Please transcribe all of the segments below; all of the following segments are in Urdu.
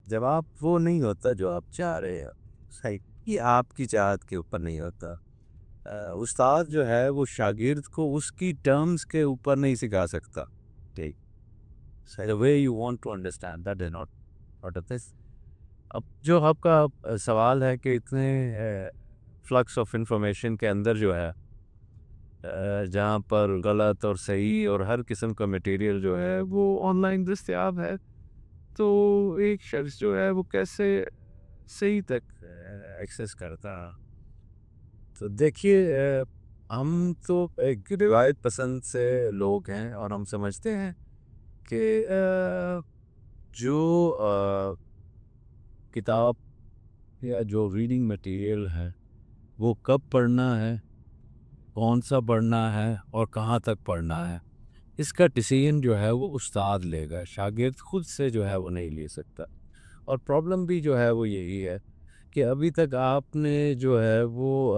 جواب وہ نہیں ہوتا جو آپ چاہ رہے ہیں. صحیح. یہ آپ کی چاہت کے اوپر نہیں ہوتا. استاد جو ہے وہ شاگرد کو اس کی ٹرمز کے اوپر نہیں سکھا سکتا. ٹھیک. So the way you want to understand that is not of this. اب جو آپ کا سوال ہے کہ اتنے فلکس آف انفارمیشن کے اندر جو ہے جہاں پر غلط اور صحیح اور ہر قسم کا میٹیریل جو ہے وہ آن لائن دستیاب ہے، تو ایک شخص جو ہے وہ کیسے صحیح تک ایکسیس کرتا. تو دیکھیے ہم تو ایک روایت پسند سے لوگ ہیں اور ہم سمجھتے ہیں کہ جو کتاب یا جو ریڈنگ مٹیریل ہے وہ کب پڑھنا ہے، کون سا پڑھنا ہے اور کہاں تک پڑھنا ہے، اس کا ڈیسیژن جو ہے وہ استاد لے گا. شاگرد خود سے جو ہے وہ نہیں لے سکتا. اور پرابلم بھی جو ہے وہ یہی ہے کہ ابھی تک آپ نے جو ہے وہ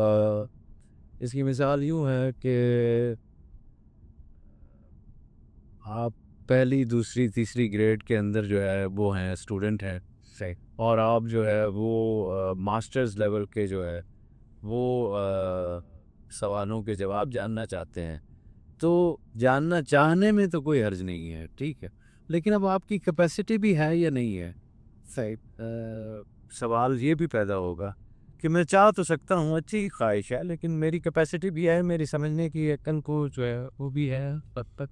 اس کی مثال یوں ہے کہ آپ پہلی دوسری تیسری گریڈ کے اندر جو ہے وہ ہیں اسٹوڈنٹ ہیں. صحیح. اور آپ جو ہے وہ ماسٹرز لیول کے جو ہے وہ سوالوں کے جواب جاننا چاہتے ہیں. تو جاننا چاہنے میں تو کوئی حرج نہیں ہے، ٹھیک ہے، لیکن اب آپ کی کیپیسٹی بھی ہے یا نہیں ہے. صحیح. سوال یہ بھی پیدا ہوگا کہ میں چاہ تو سکتا ہوں، اچھی خواہش ہے، لیکن میری کیپیسٹی بھی ہے، میری سمجھنے کی عقل کو جو ہے وہ بھی ہے حد تک.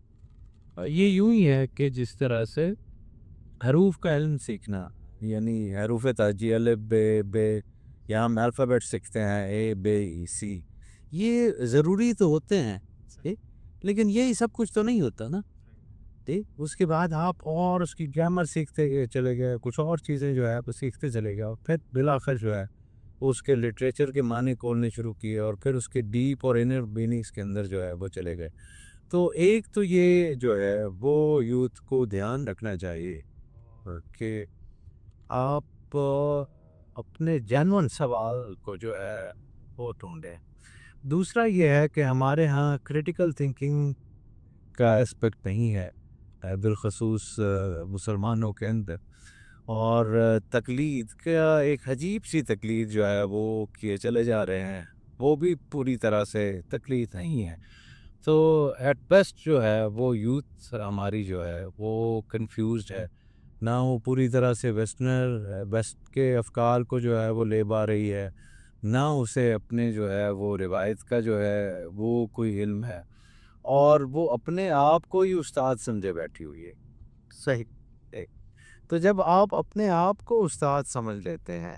یہ یوں ہی ہے کہ جس طرح سے حروف کا علم سیکھنا، یعنی حروف تہجی الف بے یا ہم الفابیٹ سیکھتے ہیں اے بے سی، یہ ضروری تو ہوتے ہیں، لیکن یہی سب کچھ تو نہیں ہوتا نا. ٹھیک. اس کے بعد آپ اور اس کی گرامر سیکھتے چلے گئے، کچھ اور چیزیں جو ہے آپ سیکھتے چلے گئے، اور پھر بالآخر جو ہے اس کے لٹریچر کے معنی کھولنے شروع کیے اور پھر اس کے ڈیپ اور انر میننگس کے اندر جو ہے وہ چلے گئے. تو ایک تو یہ جو ہے وہ یوتھ کو دھیان رکھنا چاہیے کہ آپ اپنے جینون سوال کو جو ہے وہ ڈھونڈیں. دوسرا یہ ہے کہ ہمارے ہاں کریٹیکل تھنکنگ کا اسپیکٹ نہیں ہے، بالخصوص مسلمانوں کے اندر. اور تقلید کا ایک عجیب سی تقلید جو ہے وہ کیے چلے جا رہے ہیں، وہ بھی پوری طرح سے تقلید نہیں ہے. تو ایٹ بیسٹ جو ہے وہ یوتھ ہماری جو ہے وہ کنفیوزڈ ہے، نہ وہ پوری طرح سے ویسٹ کے افکار کو جو ہے وہ لے پا رہی ہے، نہ اسے اپنے جو ہے وہ روایت کا جو ہے وہ کوئی علم ہے، اور وہ اپنے آپ کو ہی استاد سمجھے بیٹھی ہوئی ہے. صحیح. تو جب آپ اپنے آپ کو استاد سمجھ لیتے ہیں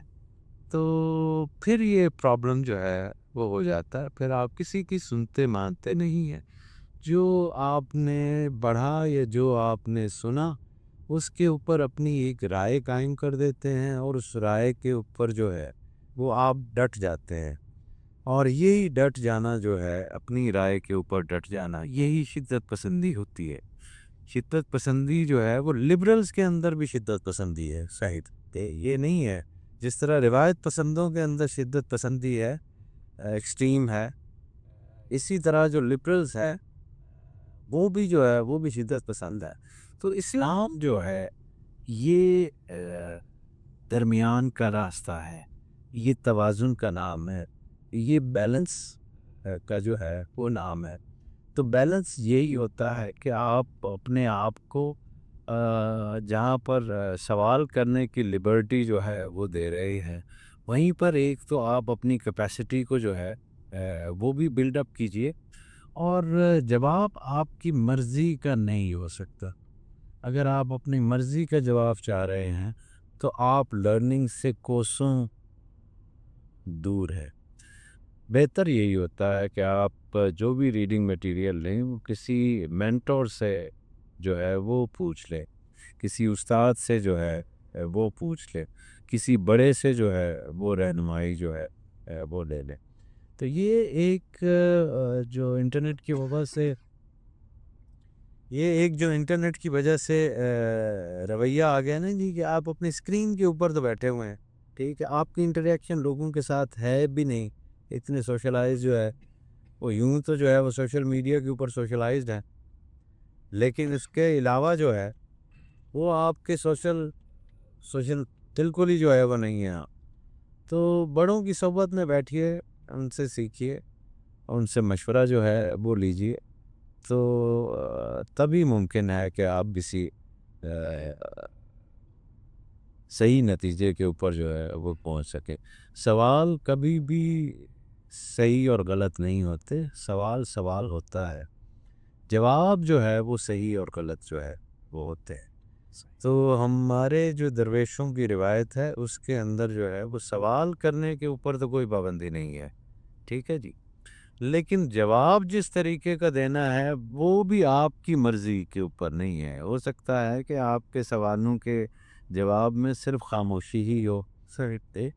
تو پھر یہ پرابلم جو ہے وہ ہو جاتا ہے، پھر آپ کسی کی سنتے مانتے نہیں ہیں. جو آپ نے پڑھا یا جو آپ نے سنا اس کے اوپر اپنی ایک رائے قائم کر دیتے ہیں، اور اس رائے کے اوپر جو ہے وہ آپ ڈٹ جاتے ہیں. اور یہی ڈٹ جانا جو ہے، اپنی رائے کے اوپر ڈٹ جانا، یہی شدت پسندی ہوتی ہے. شدت پسندی جو ہے وہ لبرلز کے اندر بھی شدت پسندی ہے. شاہد یہ نہیں ہے جس طرح روایت پسندوں کے اندر شدت پسندی ہے، ایکسٹریم ہے، اسی طرح جو لبرلز ہے وہ بھی جو ہے وہ بھی شدت پسند ہے. تو اسلام جو ہے یہ درمیان کا راستہ ہے، یہ توازن کا نام ہے، یہ بیلنس کا جو ہے وہ نام ہے. تو بیلنس یہی ہوتا ہے کہ آپ اپنے آپ کو جہاں پر سوال کرنے کی لبرٹی جو ہے وہ دے رہے ہیں، وہیں پر ایک تو آپ اپنی کیپیسٹی کو جو ہے وہ بھی بلڈ اپ کیجئے. اور جواب آپ کی مرضی کا نہیں ہو سکتا. اگر آپ اپنی مرضی کا جواب چاہ رہے ہیں تو آپ لرننگ سے کوسوں دور ہے. بہتر یہی ہوتا ہے کہ آپ جو بھی ریڈنگ میٹیریل لیں وہ کسی مینٹور سے جو ہے وہ پوچھ لیں، کسی استاد سے جو ہے وہ پوچھ لیں، کسی بڑے سے جو ہے وہ رہنمائی جو ہے وہ لے لیں. تو یہ ایک جو انٹرنیٹ کی وجہ سے رویہ آ گیا نا جی، کہ آپ اپنی اسکرین کے اوپر تو بیٹھے ہوئے ہیں، ٹھیک ہے، آپ کی انٹریکشن لوگوں کے ساتھ ہے بھی نہیں. اتنے سوشلائز جو ہے وہ یوں تو جو ہے وہ سوشل میڈیا کے اوپر سوشلائزڈ ہیں، لیکن اس کے علاوہ جو ہے وہ آپ کے سوشل بالکل ہی جو ہے وہ نہیں ہے. تو بڑوں کی صحبت میں بیٹھیے, ان سے سیکھیے, ان سے مشورہ جو ہے وہ لیجیے, تو تبھی ممکن ہے کہ آپ کسی صحیح نتیجے کے اوپر جو ہے وہ پہنچ سکے. سوال کبھی بھی صحیح اور غلط نہیں ہوتے, سوال سوال ہوتا ہے, جواب جو ہے وہ صحیح اور غلط جو ہے وہ ہوتے ہیں. تو ہمارے جو درویشوں کی روایت ہے اس کے اندر جو ہے وہ سوال کرنے کے اوپر تو کوئی پابندی نہیں ہے, ٹھیک ہے جی, لیکن جواب جس طریقے کا دینا ہے وہ بھی آپ کی مرضی کے اوپر نہیں ہے. ہو سکتا ہے کہ آپ کے سوالوں کے جواب میں صرف خاموشی ہی ہو سکتے,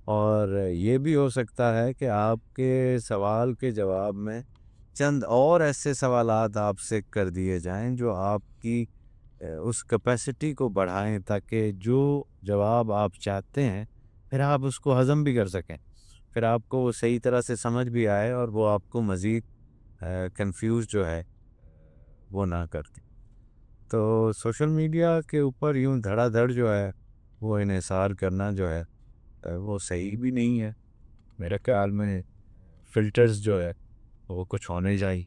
اور یہ بھی ہو سکتا ہے کہ آپ کے سوال کے جواب میں چند اور ایسے سوالات آپ سے کر دیے جائیں جو آپ کی اس کیپیسٹی کو بڑھائیں, تاکہ جو جواب آپ چاہتے ہیں پھر آپ اس کو ہضم بھی کر سکیں, پھر آپ کو وہ صحیح طرح سے سمجھ بھی آئے اور وہ آپ کو مزید کنفیوز جو ہے وہ نہ کر دیں. تو سوشل میڈیا کے اوپر یوں دھڑا دھڑ جو ہے وہ انحصار کرنا جو ہے وہ صحیح بھی نہیں ہے. میرے خیال میں فلٹرز جو ہے وہ کچھ ہونے چاہیے.